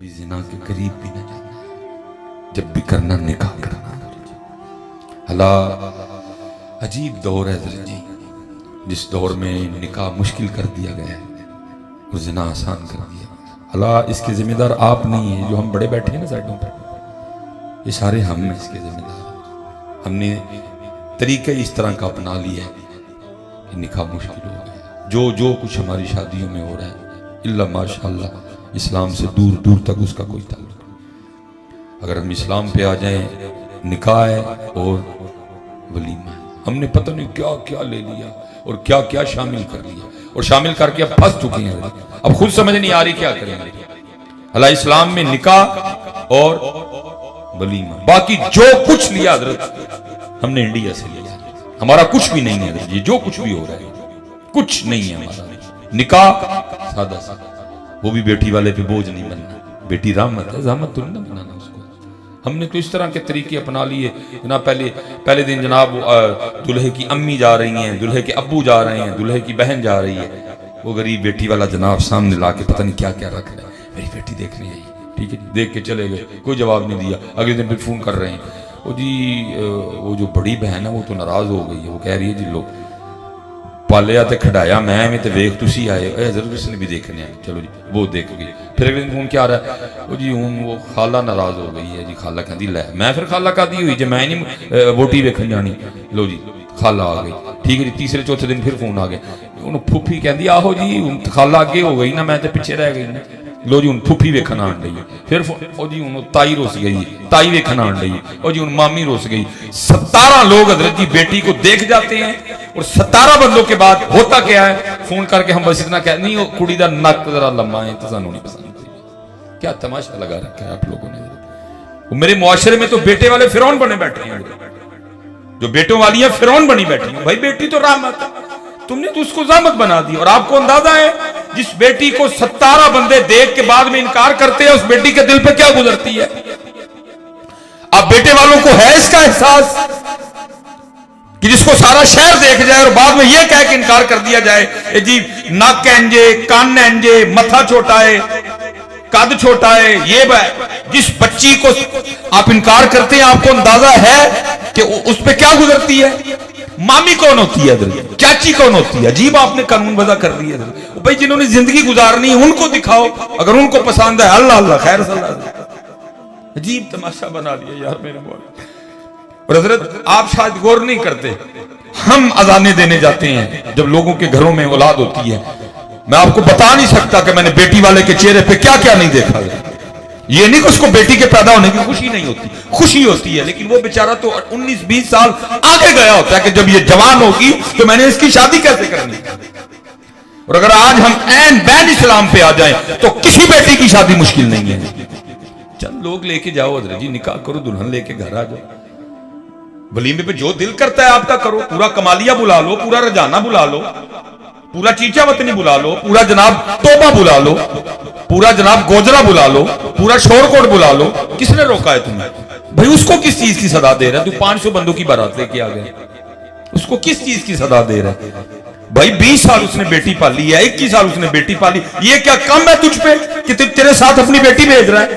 कभी जिना के करीब भी न जाना, जब भी करना निकाह करना। अला अजीब दौर है हज़रत जी, जिस दौर में निकाह मुश्किल कर दिया गया है और जिना आसान कर दिया। अला इसके जिम्मेदार आप नहीं है, जो हम बड़े बैठे हैं ना साइडों पर, ये सारे हम हैं इसके जिम्मेदार। हमने तरीके इस तरह का अपना लिया है कि निकाह मुश्किल हो गया। जो कुछ हमारी शादियों में हो रहा है इल्ला माशाअल्लाह इस्लाम से दूर दूर तक उसका कोई ताल्लुक नहीं। अगर हम इस्लाम पे आ जाएं, निकाह है और वलीमा है। हमने पता नहीं क्या क्या ले लिया और क्या क्या शामिल कर लिया, और शामिल करके अब फंस चुके हैं। अब खुद समझ नहीं आ रही क्या करेंगे। अल्लाह इस्लाम में निकाह और वलीमा, बाकी जो कुछ लिया हजरत हमने इंडिया से लिया, हमारा कुछ भी नहीं है। ये जो कुछ भी हो रहा है कुछ नहीं है हमारा। निकाह सादा सादा, वो भी बेटी वाले पे बोझ नहीं बनना। बेटी रहमत है, ज़हमत तो नहीं बनाना उसको। हमने तो इस तरह के तरीके अपना लिए जनाब। पहले दिन जनाब दुल्हे की अम्मी जा रही हैं, दुल्हे के अब्बू जा रहे हैं, दुल्हे की बहन जा रही है। वो गरीब बेटी वाला जनाब सामने ला के पता नहीं क्या क्या रख रहा है। मेरी बेटी देखने आई, ठीक है, देख के चले गए, कोई जवाब नहीं दिया। अगले दिन फिर फोन कर रहे हैं, वो जी वो जो बड़ी बहन है वो तो नाराज हो गई है, वो कह रही है जी लो पालिया तो खड़ाया मैं तो वेख तुसी आए जरूर इसने भी देखने आए। चलो जी वो देख गई। फिर अगले दिन फोन क्या आ रहा है, वो जी हूँ वो खाला नाराज हो गई है जी। खाला कहती लै मैं फिर खाला कहती हुई जो मैं नहीं वोटी वेखन जानी। लो जी खाला आ गई, ठीक है जी। तीसरे चौथे दिन फिर फोन आ गया, हूँ फुफी कहती आहो जी हूँ खाला अगे हो गई ना, मैं तो पिछे रह गई ना। लो जी हूँ फुफी वेखन आन लगी। फिर ओ जी हूँ ताई रुस गई, ताई वेखन आन लगी। ओ जी हूँ मामी रुस गई। 17 लोग हजरत जी बेटी को देख जाते हैं, और 17 बंदों के बाद होता क्या है, फोन करके हम बस इतना कह नहीं वो कुड़ी दा नक जरा लम्मा है तो सानू नहीं पसंद। क्या तमाशा लगा रखा है आप लोगों ने। वो मेरे मुआशरे में तो बेटे वाले फिरौन बने बैठे हैं, जो बेटों वाली है फिरौन बनी बैठी है। भाई बेटी तो रहमत, तुमने तो उसको ज़हमत बना दी। और आपको अंदाजा है जिस बेटी को 17 बंदे देख के बाद में इनकार करते हैं, उस बेटी के दिल पे क्या गुजरती है। अब बेटे वालों को है इसका एहसास कि जिसको सारा शहर देख जाए और बाद में यह कह के इनकार कर दिया जाए जी नाक एंजे, कान एंजे, मथा छोटा है, कद छोटा है। ये जिस बच्ची को आप इनकार करते हैं, आपको अंदाजा है कि उस पे क्या गुजरती है। मामी कौन होती है, चाची कौन होती है। अजीब आपने कानून वजह कर दिया। भाई जिन्होंने जिंदगी गुजारनी है उनको दिखाओ, अगर उनको पसंद है अल्लाह अल्लाह खैर सल्लाह। अजीब तमाशा बना दिया यार मेरे मौला। और हजरत आप शायद गौर नहीं करते, हम अजाने देने जाते हैं जब लोगों के घरों में औलाद होती है। मैं आपको बता नहीं सकता कि मैंने बेटी वाले के चेहरे पे क्या क्या नहीं देखा है। ये नहीं कि उसको बेटी के पैदा होने की खुशी नहीं होती, खुशी होती है, लेकिन वो बेचारा तो 19-20 साल आगे गया होता है कि जब ये जवान होगी तो मैंने इसकी शादी कैसे करनी। और अगर आज हम ऐन बैन इस्लाम पे आ जाएं तो किसी बेटी की शादी मुश्किल नहीं है। चंद लोग लेके जाओ हजरत जी, निकाह करो, दुल्हन लेके घर आ जाओ, वलीमे पे जो दिल करता है आपका करो। पूरा कमालिया बुला लो, पूरा रजाना बुला लो, पूरा चीचा वतनी बुला लो, पूरा जनाब तोबा बुला लो, पूरा जनाब गोजरा बुला लो, पूरा शोरकोट बुला लो। किसने रोका है तुम्हें? भाई उसको किस चीज की सदा दे रहा है? तू 500 बंदों की बारात लेके आ गया, उसको किस चीज की सदा दे रहा है? भाई 20 साल उसने बेटी पाली है, 21 साल उसने बेटी पाली, ये क्या कम है तुझ पे कि तेरे साथ अपनी बेटी भेज रहा है?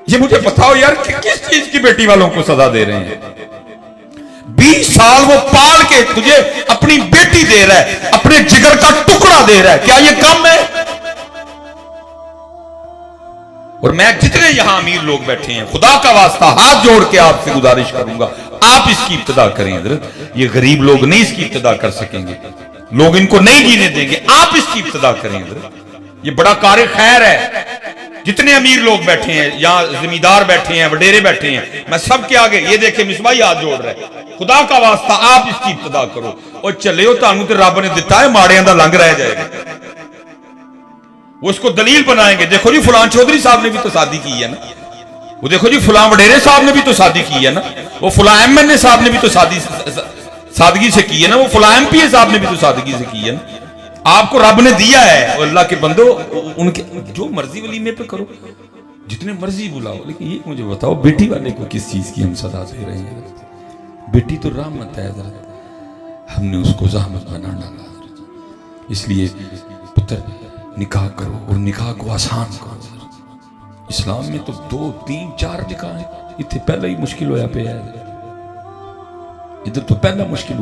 ये मुझे बताओ यार कि किस चीज की बेटी वालों को सजा दे रहे हैं? 20 साल वो पाल के तुझे अपनी बेटी दे रहा है, अपने जिगर का टुकड़ा दे रहा है, क्या ये कम है? और मैं जितने यहां अमीर लोग बैठे हैं, खुदा का वास्ता हाथ जोड़ के आपसे गुजारिश करूंगा, आप इसकी इब्तिदा करें हजरत। ये गरीब लोग नहीं इसकी इब्तिदा कर सकेंगे, लोग इनको नहीं जीने देंगे, आप इसकी इब्तिदा करें हजरत। ये बड़ा कार खैर है। जितने अमीर लोग बैठे हैं यहाँ, जमींदार बैठे हैं, वडेरे बैठे हैं, मैं सबके आगे ये देखे मिसबाई हाथ जोड़ रहा है, खुदा का वास्ता आप इसकी इब्तिदा करो। और चले हो तानू तो रब ने दिता है, माड़ियां दा लंघ रह जाएगा। वो उसको दलील बनाएंगे, देखो जी फलां चौधरी साहब ने भी तो शादी की है ना, वो देखो जी फलां वडेरे साहब ने भी तो शादी की है ना, वो फलां MNA साहब ने भी तो सादगी से की है ना, वो फलां MPA साहब ने भी तो सादगी से की है ना। आपको रब ने दिया है, और अल्लाह के बंदो उनके जो मर्जी वलीमे पे करो, जितने मर्जी बुलाओ, लेकिन ये मुझे बताओ बेटी वाले को किस चीज की हम सदा दे रहे हैं? बेटी तो रहमत है हजरत, हमने उसको ज़हमत बना डाला। इसलिए पुत्र निकाह करो और निकाह को आसान करो। इस्लाम में तो 2 3 4 निकाह है, इतने पहले ही मुश्किल होया पे है, इधर तो पहला मुश्किल